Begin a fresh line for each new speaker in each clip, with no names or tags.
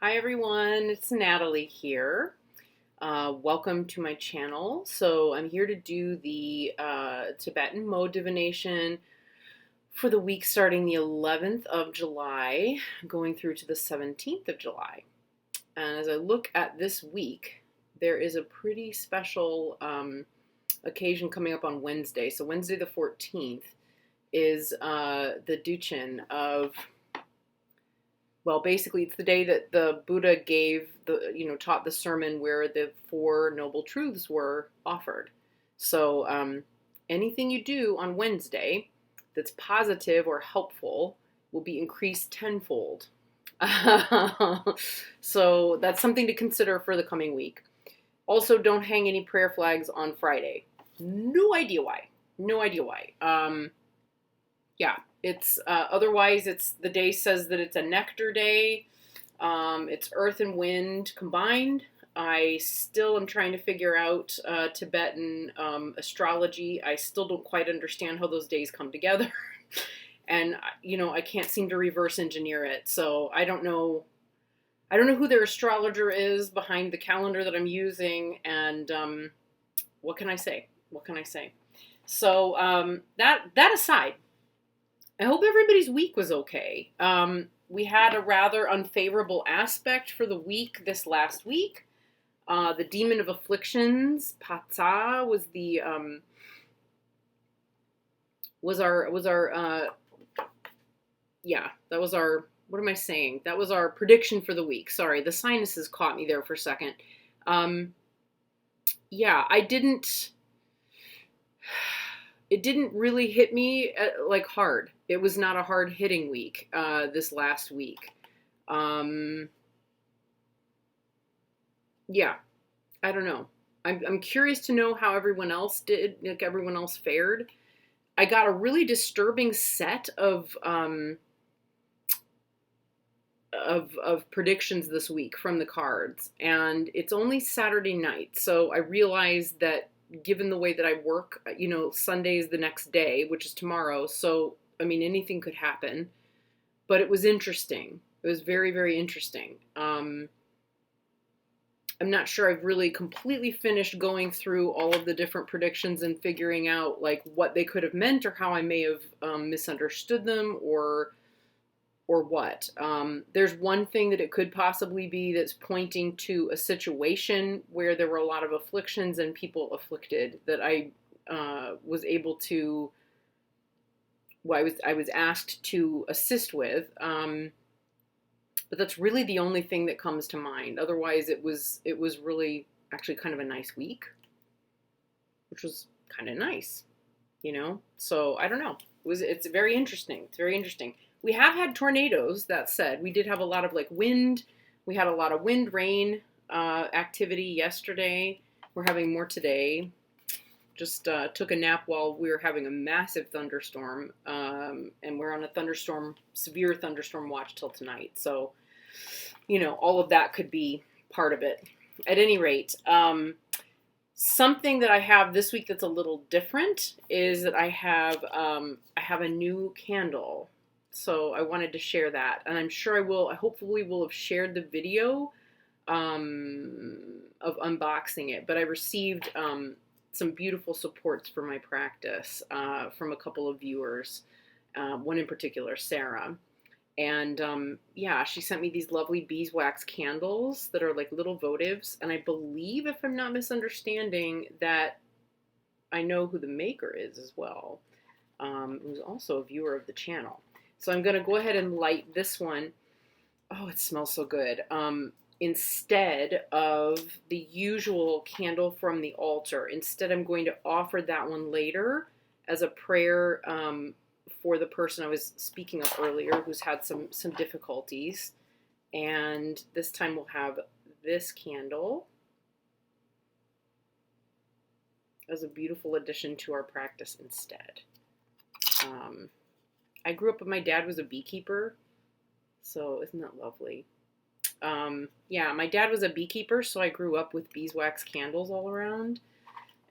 Hi everyone, it's Natalie here. Welcome to my channel. So I'm here to do the Tibetan mode divination for the week starting the 11th of July, going through to the 17th of July. And as I look at this week, there is a pretty special occasion coming up on Wednesday. So Wednesday the 14th is the Duchen of, well, basically, it's the day that the Buddha taught the sermon where the Four Noble Truths were offered. So anything you do on Wednesday that's positive or helpful will be increased tenfold. So that's something to consider for the coming week. Also, don't hang any prayer flags on Friday. No idea why. No idea why. Yeah. It's otherwise it's the day says that it's a nectar day. It's earth and wind combined. I still am trying to figure out Tibetan astrology. I still don't quite understand how those days come together. And I can't seem to reverse engineer it. So I don't know who their astrologer is behind the calendar that I'm using, and what can I say? So that aside, I hope everybody's week was okay. We had a rather unfavorable aspect for the week this last week. The demon of afflictions, Patsa, was our what am I saying? That was our prediction for the week. Sorry, the sinuses caught me there for a second. It didn't really hit me like hard. It was not a hard hitting week this last week. I don't know. I'm curious to know how everyone else did, like everyone else fared. I got a really disturbing set of predictions this week from the cards, and it's only Saturday night, so I realized that given the way that I work, Sunday is the next day, which is tomorrow. So, I mean, anything could happen, but it was interesting. It was very, very interesting. I'm not sure I've really completely finished going through all of the different predictions and figuring out like what they could have meant or how I may have misunderstood them or what. There's one thing that it could possibly be that's pointing to a situation where there were a lot of afflictions and people afflicted that I was able to, I was asked to assist with. But that's really the only thing that comes to mind. Otherwise, it was really actually kind of a nice week, which was kind of nice, So I don't know. It's very interesting. It's very interesting. We have had tornadoes, that said. We did have a lot of wind. We had a lot of wind, rain activity yesterday. We're having more today. Just took a nap while we were having a massive thunderstorm. And we're on a severe thunderstorm watch till tonight. So, all of that could be part of it. At any rate, something that I have this week that's a little different is that I have a new candle. So I wanted to share that, and I'm sure I hopefully will have shared the video of unboxing it, but I received some beautiful supports for my practice from a couple of viewers, one in particular, Sarah. And she sent me these lovely beeswax candles that are like little votives, and I believe, if I'm not misunderstanding, that I know who the maker is as well, who's also a viewer of the channel. So I'm going to go ahead and light this one. Oh, it smells so good. Instead of the usual candle from the altar. Instead, I'm going to offer that one later as a prayer for the person I was speaking of earlier who's had some difficulties. And this time we'll have this candle as a beautiful addition to our practice instead. I grew up, my dad was a beekeeper, so isn't that lovely? My dad was a beekeeper, so I grew up with beeswax candles all around,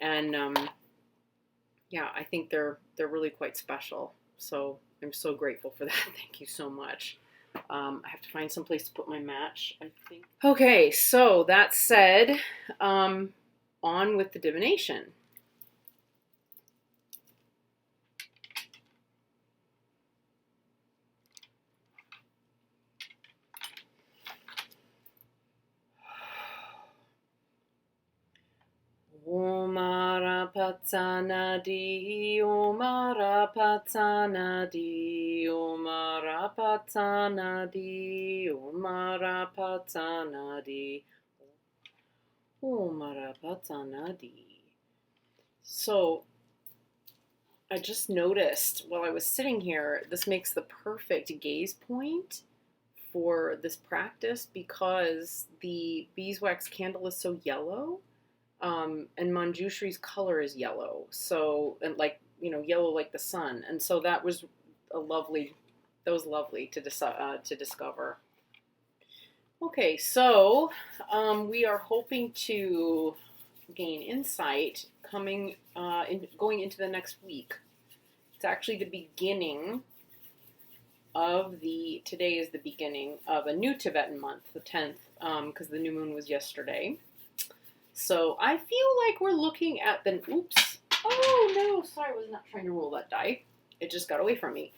and I think they're really quite special. So I'm so grateful for that. Thank you so much. I have to find some place to put my match, I think. Okay, so that said, on with the divination. Omara Patanadi, Omara Patanadi, Omara Patanadi, Omara Patanadi, Omara Patanadi. So, I just noticed while I was sitting here, this makes the perfect gaze point for this practice because the beeswax candle is so yellow. And Manjushri's color is yellow, so, and like, yellow like the sun, and so that was lovely to discover. Okay, so we are hoping to gain insight going into the next week. It's actually the beginning of today is the beginning of a new Tibetan month, the 10th, because the new moon was yesterday. So I feel like we're looking at oops. Oh no, sorry, I was not trying to roll that die. It just got away from me.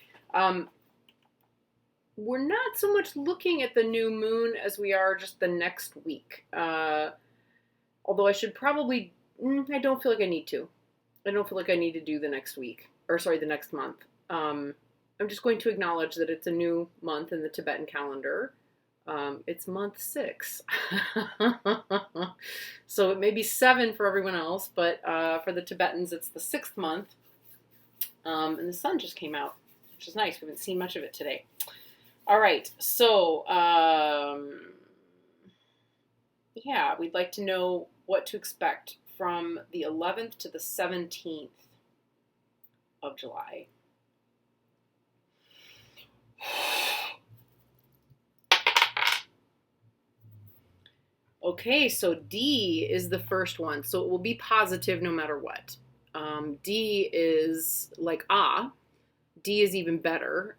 We're not so much looking at the new moon as we are just the next week. Although I should probably, I don't feel like I need to. I don't feel like I need to do the next week, the next month. I'm just going to acknowledge that it's a new month in the Tibetan calendar. It's month 6. So it may be 7 for everyone else, but for the Tibetans, it's the 6th month. And the sun just came out, which is nice. We haven't seen much of it today. All right, so yeah, we'd like to know what to expect from the 11th to the 17th of July. Okay, so D is the first one, so it will be positive no matter what. D is like D is even better.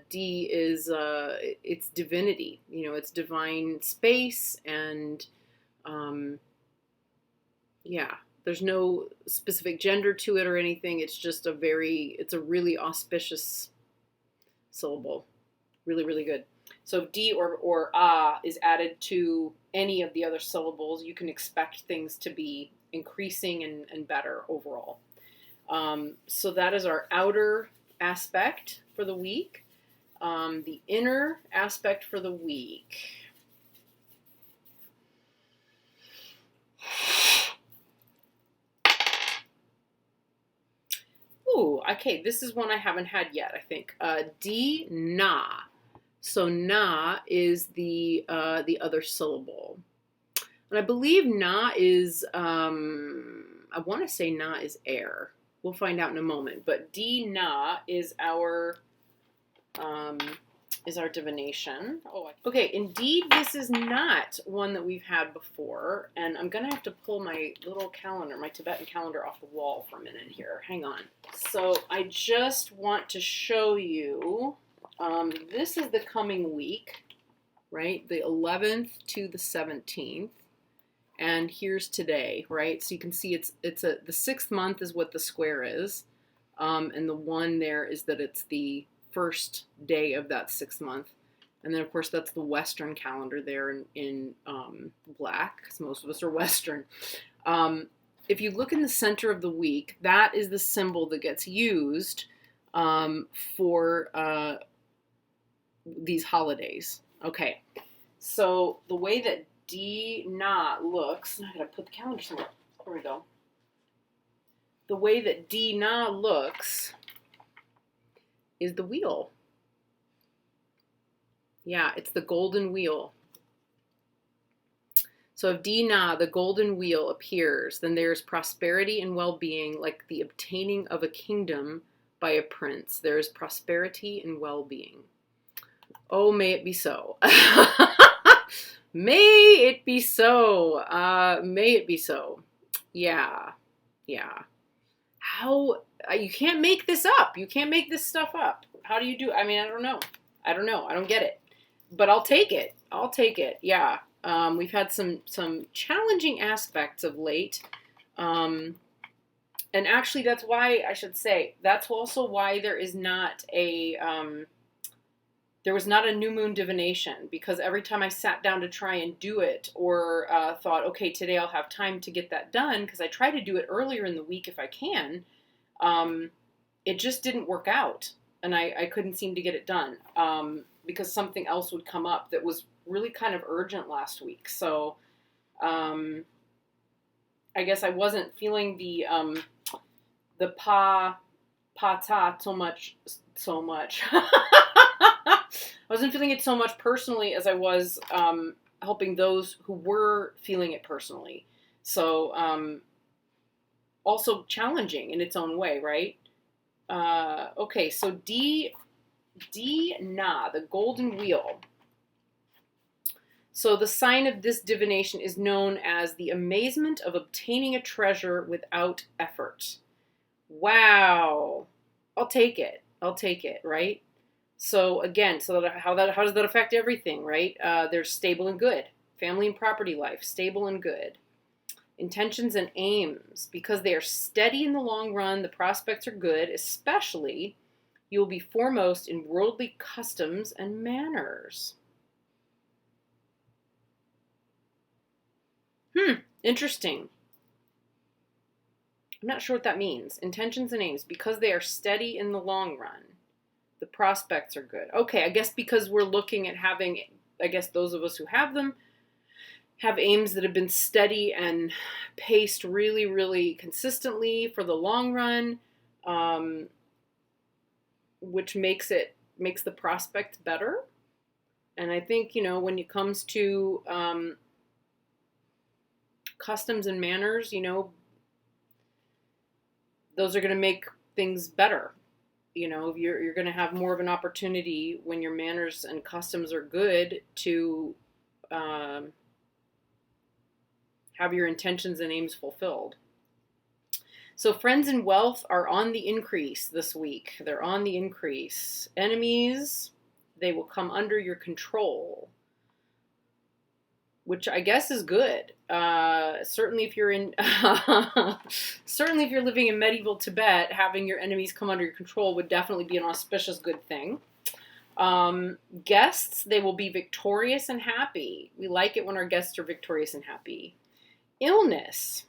D is it's divinity. It's divine space, and yeah, there's no specific gender to it or anything. It's just it's a really auspicious syllable. Really, really good. So if D or is added to any of the other syllables, you can expect things to be increasing and better overall. So that is our outer aspect for the week. The inner aspect for the week. Ooh, okay, this is one I haven't had yet, I think. D, na. So na is the other syllable. And I believe na is, I want to say na is air. We'll find out in a moment. But D na is our divination. Okay, indeed, this is not one that we've had before. And I'm going to have to pull my little calendar, my Tibetan calendar off the wall for a minute here. Hang on. So I just want to show you, this is the coming week, right? The 11th to the 17th. And here's today, right? So you can see the 6th month is what the square is. And the 1 there is that it's the first day of that 6th month. And then, of course, that's the Western calendar there in black, because most of us are Western. If you look in the center of the week, that is the symbol that gets used for these holidays. Okay, so the way that D na looks, I gotta put the calendar somewhere. There we go. The way that D na looks is the wheel. Yeah, it's the golden wheel. So if D na, the golden wheel, appears, then there's prosperity and well-being, like the obtaining of a kingdom by a prince. There is prosperity and well-being. Oh, may it be so. May it be so. May it be so. Yeah. How, you can't make this up. You can't make this stuff up. How do you do? I mean, I don't know. I don't get it. but I'll take it. I'll take it. Yeah. We've had some challenging aspects of late. And actually, that's why I should say that's also why there is not a there was not a new moon divination, because every time I sat down to try and do it, or thought, okay, today I'll have time to get that done, because I try to do it earlier in the week if I can, it just didn't work out, and I couldn't seem to get it done because something else would come up that was really kind of urgent last week. So I guess I wasn't feeling the ta so much. I wasn't feeling it so much personally as I was helping those who were feeling it personally. So also challenging in its own way, right? Okay, so D Na, the golden wheel. So the sign of this divination is known as the amazement of obtaining a treasure without effort. Wow. I'll take it. I'll take it, right? So again, how does that affect everything, right? There's stable and good. Family and property life, stable and good. Intentions and aims, because they are steady in the long run, the prospects are good, especially you will be foremost in worldly customs and manners. Interesting. I'm not sure what that means. Intentions and aims, because they are steady in the long run, the prospects are good. Okay, I guess because we're looking at having, I guess those of us who have them, have aims that have been steady and paced really, really consistently for the long run, which makes the prospect better. And I think, when it comes to customs and manners, those are going to make things better. You're going to have more of an opportunity when your manners and customs are good to have your intentions and aims fulfilled. So friends and wealth are on the increase this week. They're on the increase. Enemies, they will come under your control, which I guess is good. Certainly if you're living in medieval Tibet, having your enemies come under your control would definitely be an auspicious good thing. Guests, they will be victorious and happy. We like it when our guests are victorious and happy. Illness,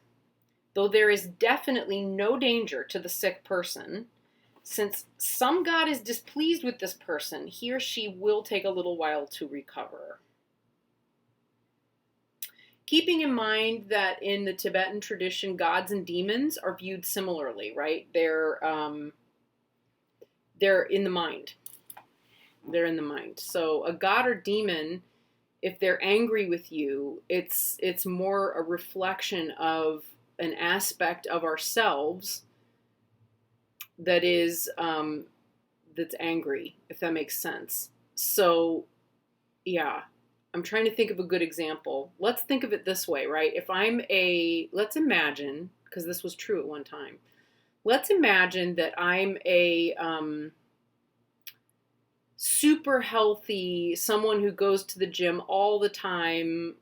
though there is definitely no danger to the sick person, since some god is displeased with this person, he or she will take a little while to recover. Keeping in mind that in the Tibetan tradition, gods and demons are viewed similarly, right? They're in the mind. They're in the mind. So a god or demon, if they're angry with you, it's more a reflection of an aspect of ourselves that is that's angry, if that makes sense. So, yeah. I'm trying to think of a good example. Let's think of it this way, right? Let's imagine, because this was true at one time. Let's imagine that I'm a super healthy, someone who goes to the gym all the time.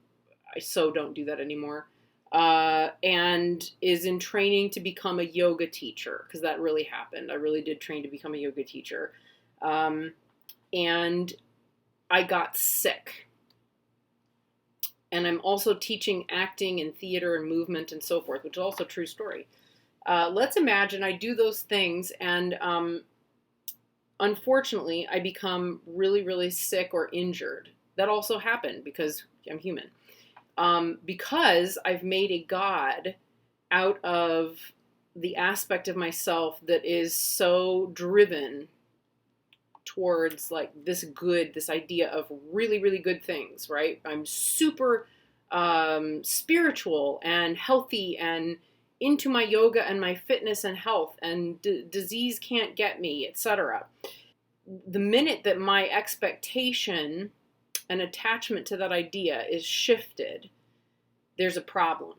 I so don't do that anymore. And is in training to become a yoga teacher, because that really happened. I really did train to become a yoga teacher. And I got sick. And I'm also teaching acting and theater and movement and so forth, which is also a true story. Let's imagine I do those things and unfortunately I become really, really sick or injured. That also happened because I'm human. Because I've made a god out of the aspect of myself that is so driven towards like this idea of really, really good things, right? I'm super spiritual and healthy and into my yoga and my fitness and health, and disease can't get me, etc. The minute that my expectation and attachment to that idea is shifted, there's a problem,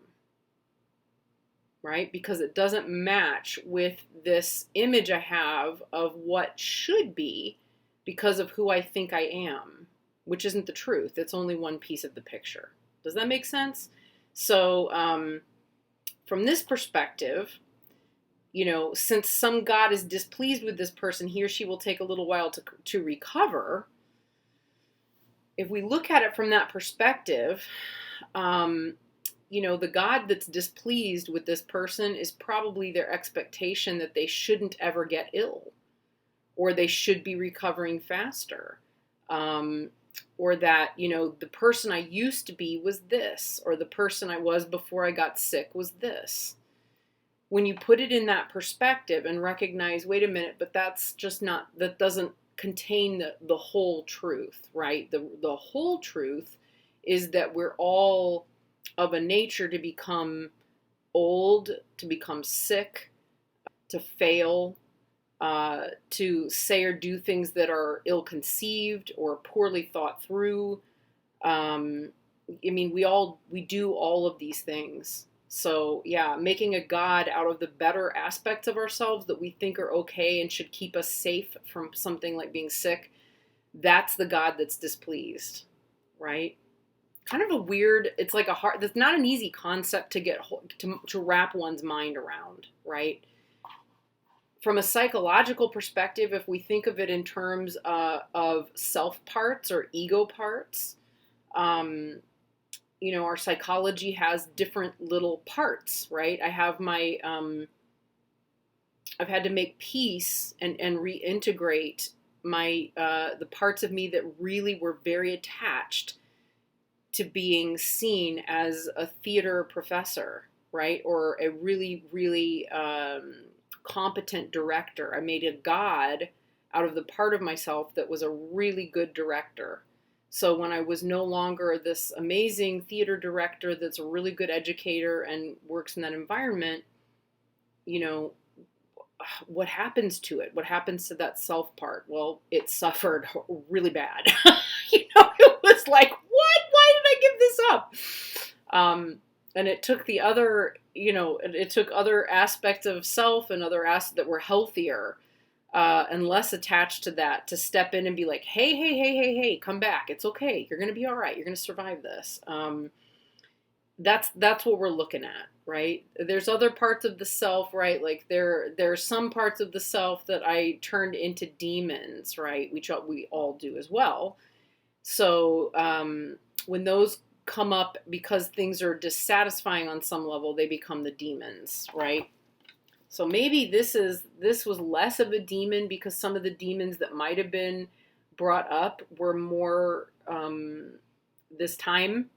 right? Because it doesn't match with this image I have of what should be because of who I think I am. which isn't the truth. It's only one piece of the picture. Does that make sense? So from this perspective, since some God is displeased with this person, he or she will take a little while to recover. If we look at it from that perspective, the God that's displeased with this person is probably their expectation that they shouldn't ever get ill, or they should be recovering faster, or that, the person I used to be was this, or the person I was before I got sick was this. When you put it in that perspective and recognize, wait a minute, but that's just not, that doesn't contain the whole truth, right? The whole truth is that we're all of a nature to become old, to become sick, to fail, to say or do things that are ill-conceived or poorly thought through. We do all of these things. So yeah, making a God out of the better aspects of ourselves that we think are okay and should keep us safe from something like being sick, that's the God that's displeased, right? Kind of a weird, it's like that's not an easy concept to wrap one's mind around, right? From a psychological perspective, if we think of it in terms of self parts or ego parts, our psychology has different little parts, right? I have I've had to make peace and reintegrate the parts of me that really were very attached to being seen as a theater professor, right? Or a really, really competent director. I made a God out of the part of myself that was a really good director. So when I was no longer this amazing theater director that's a really good educator and works in that environment, what happens to it? What happens to that self part? Well, it suffered really bad. It was like, what? Why did I give this up? And it took the other, it took other aspects of self and other aspects that were healthier and less attached to that to step in and be like, hey, come back. It's okay. You're going to be all right. You're going to survive this. That's what we're looking at, right? There's other parts of the self, right? Like there are some parts of the self that I turned into demons, right? We all do as well. So when those come up because things are dissatisfying on some level, they become the demons, right? So maybe this was less of a demon because some of the demons that might have been brought up were more this time.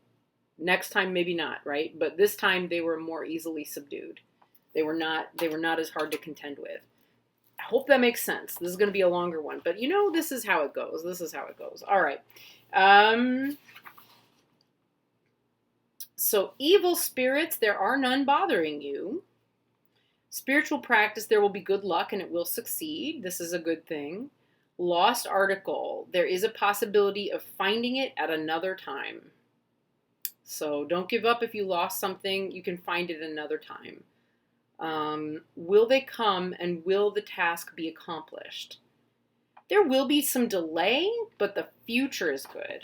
Next time, maybe not, right? But this time they were more easily subdued. They were not as hard to contend with. I hope that makes sense. This is going to be a longer one, but this is how it goes. All right. So evil spirits, there are none bothering you. Spiritual practice, there will be good luck and it will succeed. This is a good thing. Lost article, there is a possibility of finding it at another time. So don't give up if you lost something. You can find it another time. Will they come and will the task be accomplished? There will be some delay, but the future is good.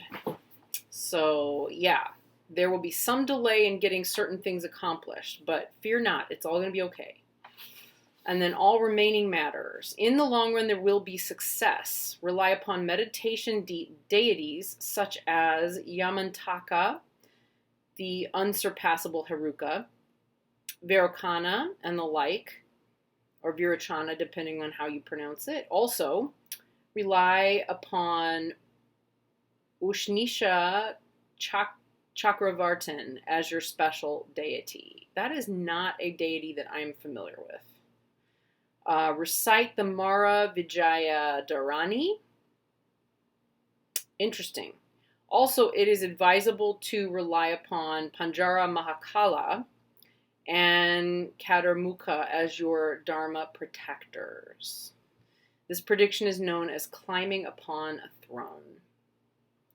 So yeah, there will be some delay in getting certain things accomplished, but fear not, it's all going to be okay. And then all remaining matters. In the long run, there will be success. Rely upon meditation deities such as Yamantaka, the unsurpassable Haruka, Vairocana, and the like, or Virachana, depending on how you pronounce it. Also, rely upon Ushnisha Chakravartin as your special deity. That is not a deity that I'm familiar with. Recite the Mara Vijaya Dharani. Interesting. Also, it is advisable to rely upon Panjara Mahakala and Kadarmukha as your Dharma protectors. This prediction is known as climbing upon a throne.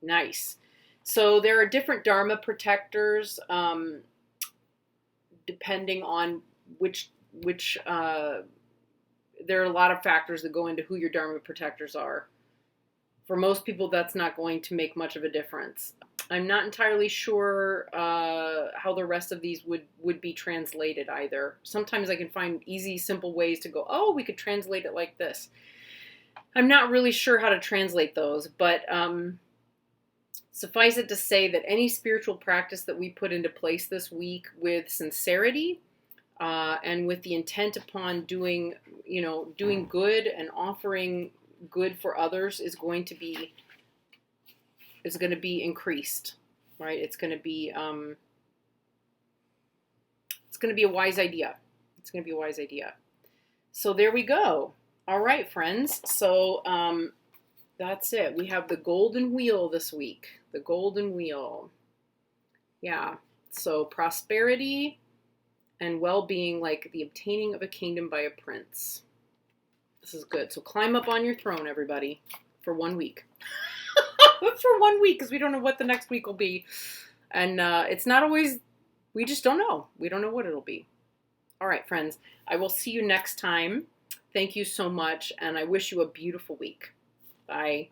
Nice. So there are different Dharma protectors depending on which there are a lot of factors that go into who your Dharma protectors are. for most people, that's not going to make much of a difference. I'm not entirely sure how the rest of these would be translated either. Sometimes I can find easy, simple ways to go, oh, we could translate it like this. I'm not really sure how to translate those, but suffice it to say that any spiritual practice that we put into place this week with sincerity and with the intent upon doing good and offering good for others is going to be increased, right? It's going to be a wise idea. It's going to be a wise idea. So there we go. All right, friends. So that's it. We have the golden wheel this week. The golden wheel. Yeah. So prosperity and well-being, like the obtaining of a kingdom by a prince. This is good. So climb up on your throne, everybody, for 1 week. For 1 week, because we don't know what the next week will be. And it's not always, we just don't know. We don't know what it'll be. All right, friends. I will see you next time. Thank you so much, and I wish you a beautiful week. Bye.